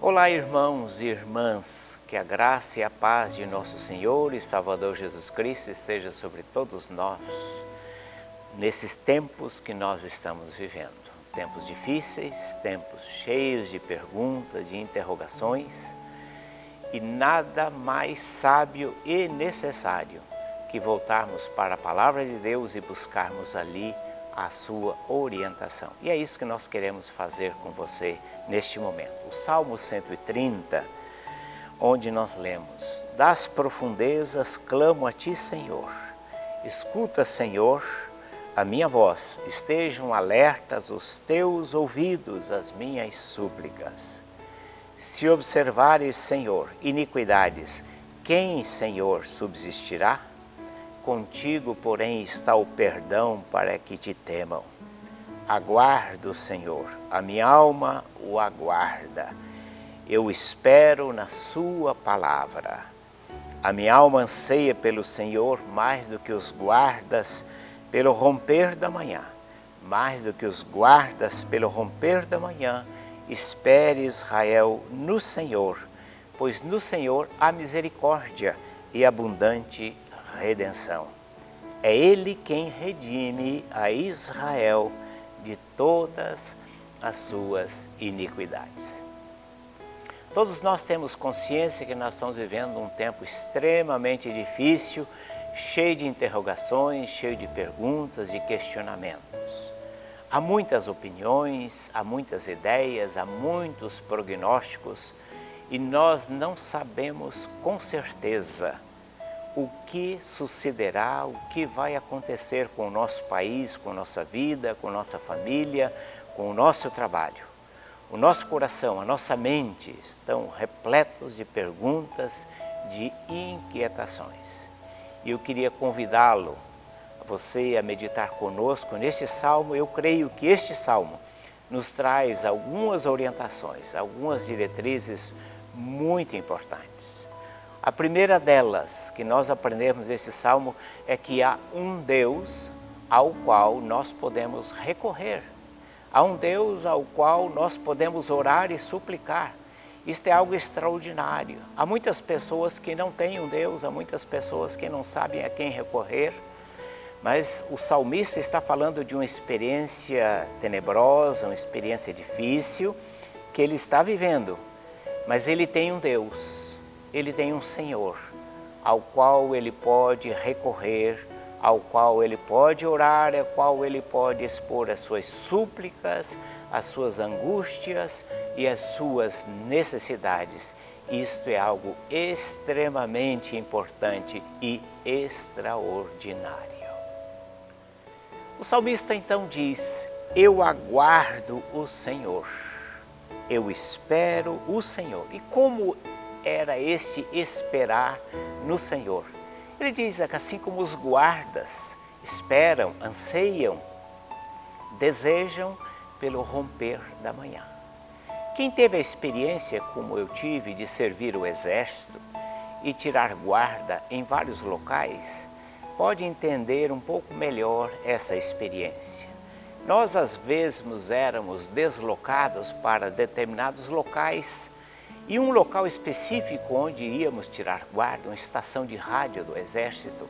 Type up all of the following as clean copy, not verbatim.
Olá, irmãos e irmãs, que a graça e a paz de nosso Senhor e Salvador Jesus Cristo esteja sobre todos nós, nesses tempos que nós estamos vivendo. Tempos difíceis, tempos cheios de perguntas, de interrogações, e nada mais sábio e necessário que voltarmos para a Palavra de Deus e buscarmos ali a sua orientação. E é isso que nós queremos fazer com você neste momento. O Salmo 130, onde nós lemos: das profundezas clamo a ti, Senhor. Escuta, Senhor, a minha voz. Estejam alertas os teus ouvidos às minhas súplicas. Se observares, Senhor, iniquidades, quem, Senhor, subsistirá? Contigo, porém, está o perdão para que te temam. Aguardo, Senhor, a minha alma o aguarda. Eu espero na sua palavra. A minha alma anseia pelo Senhor mais do que os guardas pelo romper da manhã. Mais do que os guardas pelo romper da manhã, espere Israel no Senhor, pois no Senhor há misericórdia e abundante redenção. É Ele quem redime a Israel de todas as suas iniquidades. Todos nós temos consciência que nós estamos vivendo um tempo extremamente difícil, cheio de interrogações, cheio de perguntas, de questionamentos. Há muitas opiniões, há muitas ideias, há muitos prognósticos e nós não sabemos com certeza o que sucederá, o que vai acontecer com o nosso país, com a nossa vida, com a nossa família, com o nosso trabalho. O nosso coração, a nossa mente estão repletos de perguntas, de inquietações. E eu queria convidá-lo, você a meditar conosco neste salmo. Eu creio que este salmo nos traz algumas orientações, algumas diretrizes muito importantes. A primeira delas que nós aprendemos nesse salmo é que há um Deus ao qual nós podemos recorrer. Há um Deus ao qual nós podemos orar e suplicar. Isto é algo extraordinário. Há muitas pessoas que não têm um Deus, há muitas pessoas que não sabem a quem recorrer, mas o salmista está falando de uma experiência tenebrosa, uma experiência difícil que ele está vivendo, mas ele tem um Deus. Ele tem um Senhor ao qual ele pode recorrer, ao qual ele pode orar, ao qual ele pode expor as suas súplicas, as suas angústias e as suas necessidades. Isto é algo extremamente importante e extraordinário. O salmista então diz: eu aguardo o Senhor, eu espero o Senhor. E como era este esperar no Senhor? Ele diz que assim como os guardas esperam, anseiam, desejam pelo romper da manhã. Quem teve a experiência, como eu tive, de servir o exército e tirar guarda em vários locais, pode entender um pouco melhor essa experiência. Nós às vezes éramos deslocados para determinados locais, e um local específico onde íamos tirar guarda, uma estação de rádio do Exército,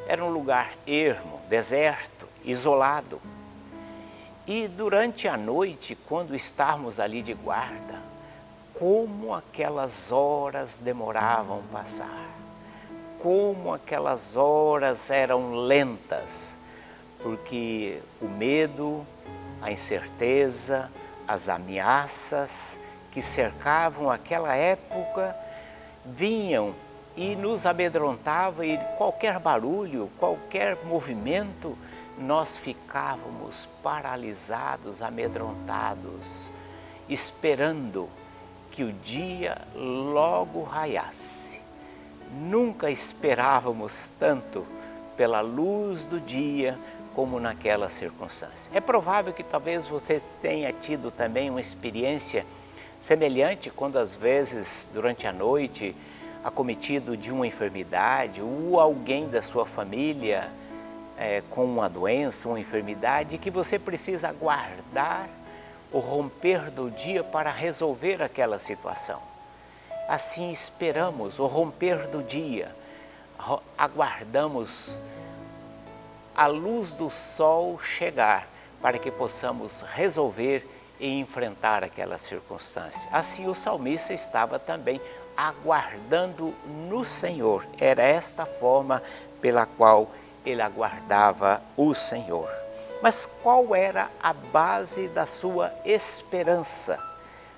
era um lugar ermo, deserto, isolado. E durante a noite, quando estávamos ali de guarda, como aquelas horas demoravam a passar, como aquelas horas eram lentas, porque o medo, a incerteza, as ameaças que cercavam aquela época vinham e nos amedrontavam, e qualquer barulho, qualquer movimento, nós ficávamos paralisados, amedrontados, esperando que o dia logo raiasse. Nunca esperávamos tanto pela luz do dia como naquela circunstância. É provável que talvez você tenha tido também uma experiência semelhante quando às vezes durante a noite, acometido de uma enfermidade, ou alguém da sua família com uma doença, uma enfermidade, que você precisa aguardar o romper do dia para resolver aquela situação. Assim esperamos o romper do dia, aguardamos a luz do sol chegar para que possamos resolver e enfrentar aquela circunstância. Assim o salmista estava também aguardando no Senhor. Era esta forma pela qual ele aguardava o Senhor. Mas qual era a base da sua esperança?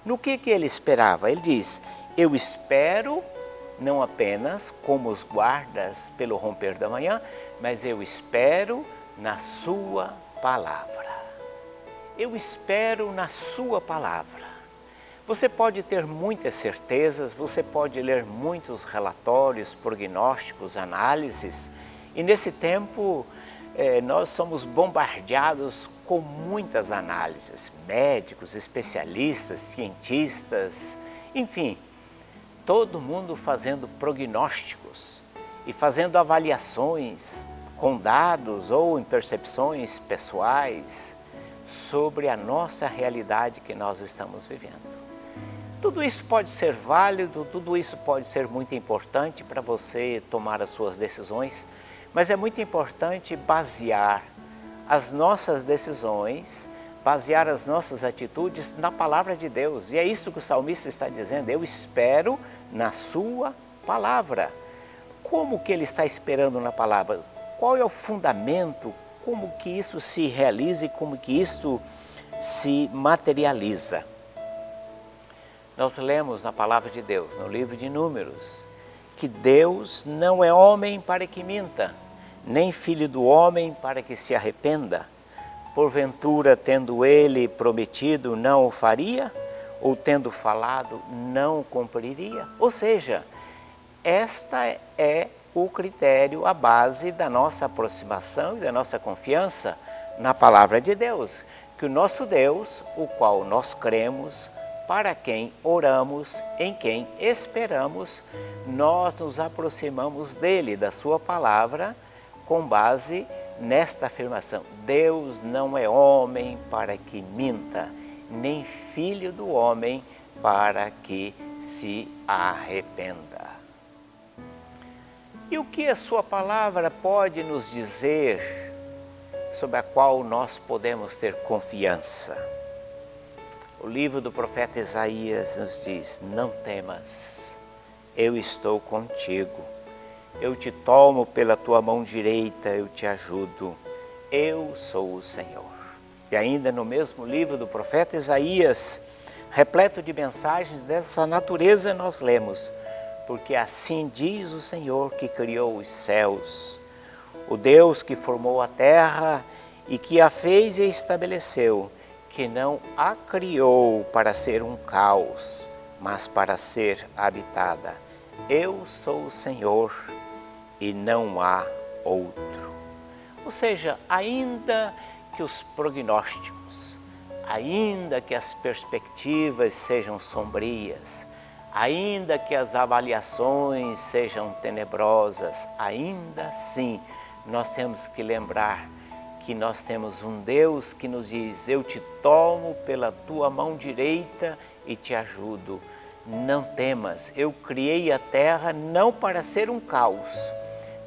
No que ele esperava? Ele diz: eu espero não apenas como os guardas pelo romper da manhã, mas eu espero na sua palavra. Eu espero na sua palavra. Você pode ter muitas certezas, você pode ler muitos relatórios, prognósticos, análises, e nesse tempo nós somos bombardeados com muitas análises, médicos, especialistas, cientistas, enfim, todo mundo fazendo prognósticos e fazendo avaliações com dados ou em percepções pessoais sobre a nossa realidade que nós estamos vivendo. Tudo isso pode ser válido, tudo isso pode ser muito importante para você tomar as suas decisões, mas é muito importante basear as nossas decisões, basear as nossas atitudes na palavra de Deus. E é isso que o salmista está dizendo: eu espero na sua palavra. Como que ele está esperando na palavra? Qual é o fundamento? Como que isso se realiza e como que isto se materializa? Nós lemos na palavra de Deus, no livro de Números, que Deus não é homem para que minta, nem filho do homem para que se arrependa. Porventura, tendo ele prometido, não o faria? Ou tendo falado, não o cumpriria? Ou seja, esta é o critério, a base da nossa aproximação e da nossa confiança na palavra de Deus. Que o nosso Deus, o qual nós cremos, para quem oramos, em quem esperamos, nós nos aproximamos dele, da sua palavra, com base nesta afirmação: Deus não é homem para que minta, nem filho do homem para que se arrependa. E o que a sua palavra pode nos dizer sobre a qual nós podemos ter confiança? O livro do profeta Isaías nos diz: não temas, eu estou contigo, eu te tomo pela tua mão direita, eu te ajudo, eu sou o Senhor. E ainda no mesmo livro do profeta Isaías, repleto de mensagens dessa natureza, nós lemos: porque assim diz o Senhor que criou os céus, o Deus que formou a terra e que a fez e estabeleceu, que não a criou para ser um caos, mas para ser habitada. Eu sou o Senhor e não há outro. Ou seja, ainda que os prognósticos, ainda que as perspectivas sejam sombrias, ainda que as avaliações sejam tenebrosas, ainda assim nós temos que lembrar que nós temos um Deus que nos diz: eu te tomo pela tua mão direita e te ajudo. Não temas, eu criei a terra não para ser um caos,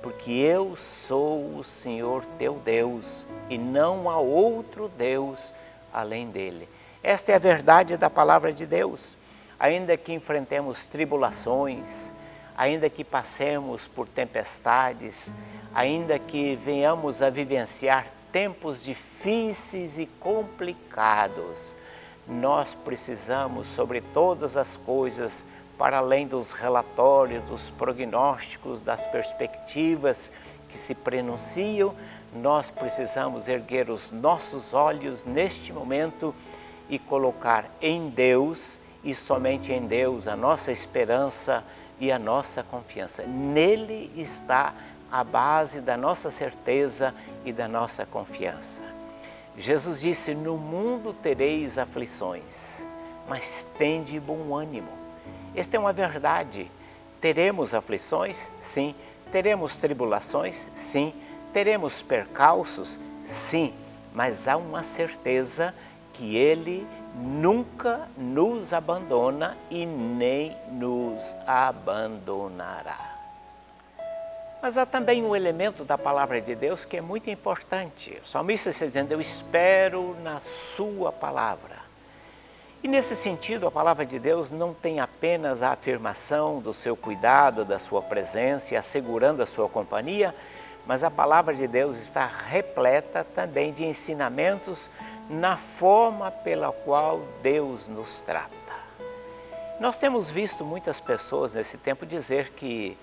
porque eu sou o Senhor teu Deus e não há outro Deus além dele. Esta é a verdade da palavra de Deus. Ainda que enfrentemos tribulações, ainda que passemos por tempestades, ainda que venhamos a vivenciar tempos difíceis e complicados, nós precisamos, sobre todas as coisas, para além dos relatórios, dos prognósticos, das perspectivas que se prenunciam, nós precisamos erguer os nossos olhos neste momento e colocar em Deus e somente em Deus a nossa esperança e a nossa confiança. Nele está a base da nossa certeza e da nossa confiança. Jesus disse: no mundo tereis aflições, mas tende bom ânimo. Esta é uma verdade. Teremos aflições? Sim. Teremos tribulações? Sim. Teremos percalços? Sim. Mas há uma certeza que Ele nunca nos abandona e nem nos abandonará. Mas há também um elemento da palavra de Deus que é muito importante. O salmista está dizendo, eu espero na sua palavra. E nesse sentido, a palavra de Deus não tem apenas a afirmação do seu cuidado, da sua presença e assegurando a sua companhia, mas a palavra de Deus está repleta também de ensinamentos na forma pela qual Deus nos trata. Nós temos visto muitas pessoas nesse tempo dizer que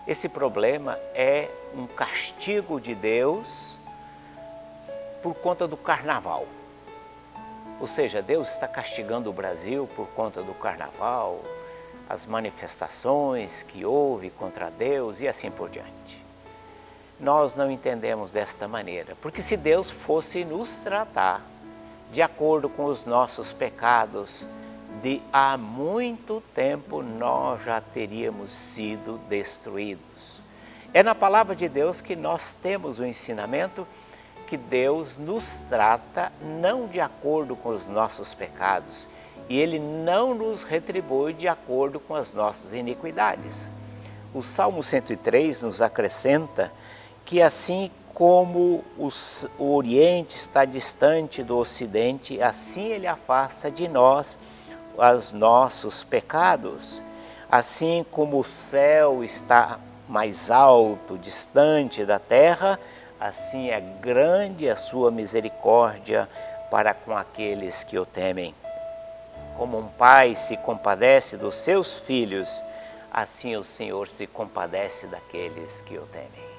esse problema é um castigo de Deus por conta do carnaval. Ou seja, Deus está castigando o Brasil por conta do carnaval, as manifestações que houve contra Deus e assim por diante. Nós não entendemos desta maneira, porque se Deus fosse nos tratar de acordo com os nossos pecados, de há muito tempo nós já teríamos sido destruídos. É na palavra de Deus que nós temos o ensinamento que Deus nos trata não de acordo com os nossos pecados e Ele não nos retribui de acordo com as nossas iniquidades. O Salmo 103 nos acrescenta que assim como o Oriente está distante do Ocidente, assim Ele afasta de nós os nossos pecados. Assim como o céu está mais alto, distante da terra, assim é grande a sua misericórdia para com aqueles que o temem. Como um pai se compadece dos seus filhos, assim o Senhor se compadece daqueles que o temem.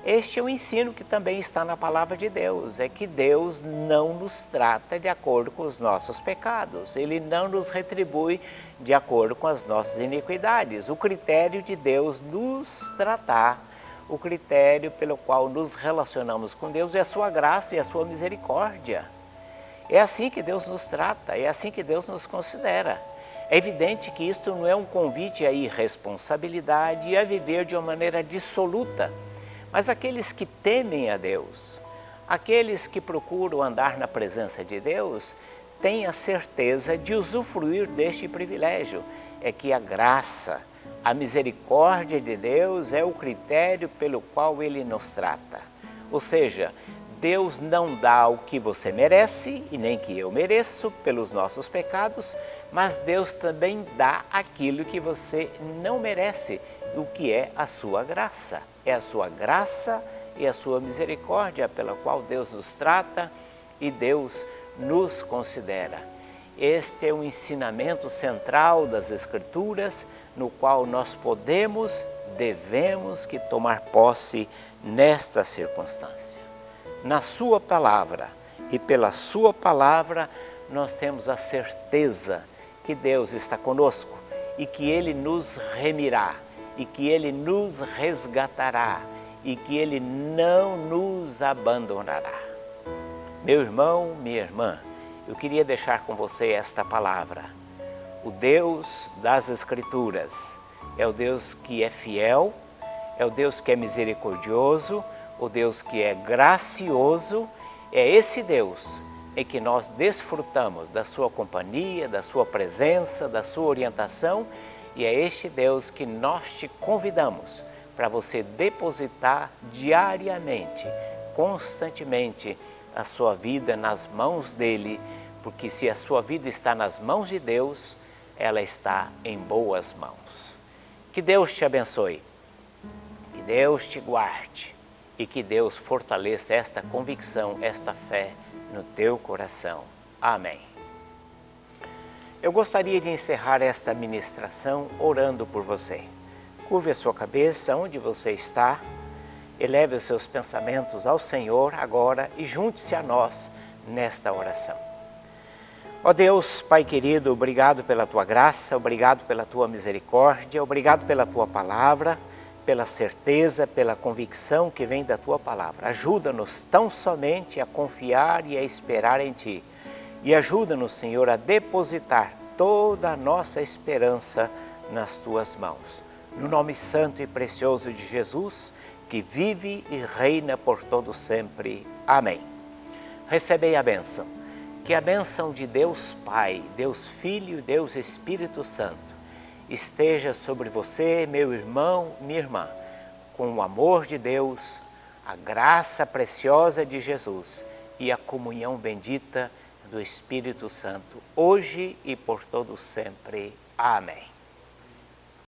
Este é o ensino que também está na palavra de Deus, é que Deus não nos trata de acordo com os nossos pecados, Ele não nos retribui de acordo com as nossas iniquidades. O critério de Deus nos tratar, o critério pelo qual nos relacionamos com Deus é a sua graça e a sua misericórdia. É assim que Deus nos trata, é assim que Deus nos considera. É evidente que isto não é um convite à irresponsabilidade e a viver de uma maneira dissoluta. Mas aqueles que temem a Deus, aqueles que procuram andar na presença de Deus, têm a certeza de usufruir deste privilégio. É que a graça, a misericórdia de Deus é o critério pelo qual Ele nos trata. Ou seja, Deus não dá o que você merece e nem que eu mereço pelos nossos pecados, mas Deus também dá aquilo que você não merece, o que é a sua graça. É a sua graça e a sua misericórdia pela qual Deus nos trata e Deus nos considera. Este é um ensinamento central das Escrituras, no qual nós devemos que tomar posse nesta circunstância. Na sua palavra e pela sua palavra nós temos a certeza que Deus está conosco e que Ele nos remirá, e que Ele nos resgatará, e que Ele não nos abandonará. Meu irmão, minha irmã, eu queria deixar com você esta palavra. O Deus das Escrituras é o Deus que é fiel, é o Deus que é misericordioso, o Deus que é gracioso. É esse Deus em que nós desfrutamos da sua companhia, da sua presença, da sua orientação. E é este Deus que nós te convidamos para você depositar diariamente, constantemente, a sua vida nas mãos dEle, porque se a sua vida está nas mãos de Deus, ela está em boas mãos. Que Deus te abençoe, que Deus te guarde e que Deus fortaleça esta convicção, esta fé no teu coração. Amém. Eu gostaria de encerrar esta ministração orando por você. Curve a sua cabeça onde você está, eleve os seus pensamentos ao Senhor agora e junte-se a nós nesta oração. Ó Deus, Pai querido, obrigado pela Tua graça, obrigado pela Tua misericórdia, obrigado pela Tua palavra, pela certeza, pela convicção que vem da Tua palavra. Ajuda-nos tão somente a confiar e a esperar em Ti. E ajuda-nos, Senhor, a depositar toda a nossa esperança nas Tuas mãos. No nome santo e precioso de Jesus, que vive e reina por todo sempre. Amém. Recebei a bênção. Que a bênção de Deus Pai, Deus Filho, Deus Espírito Santo esteja sobre você, meu irmão, minha irmã, com o amor de Deus, a graça preciosa de Jesus e a comunhão bendita do Espírito Santo, hoje e por todo sempre. Amém.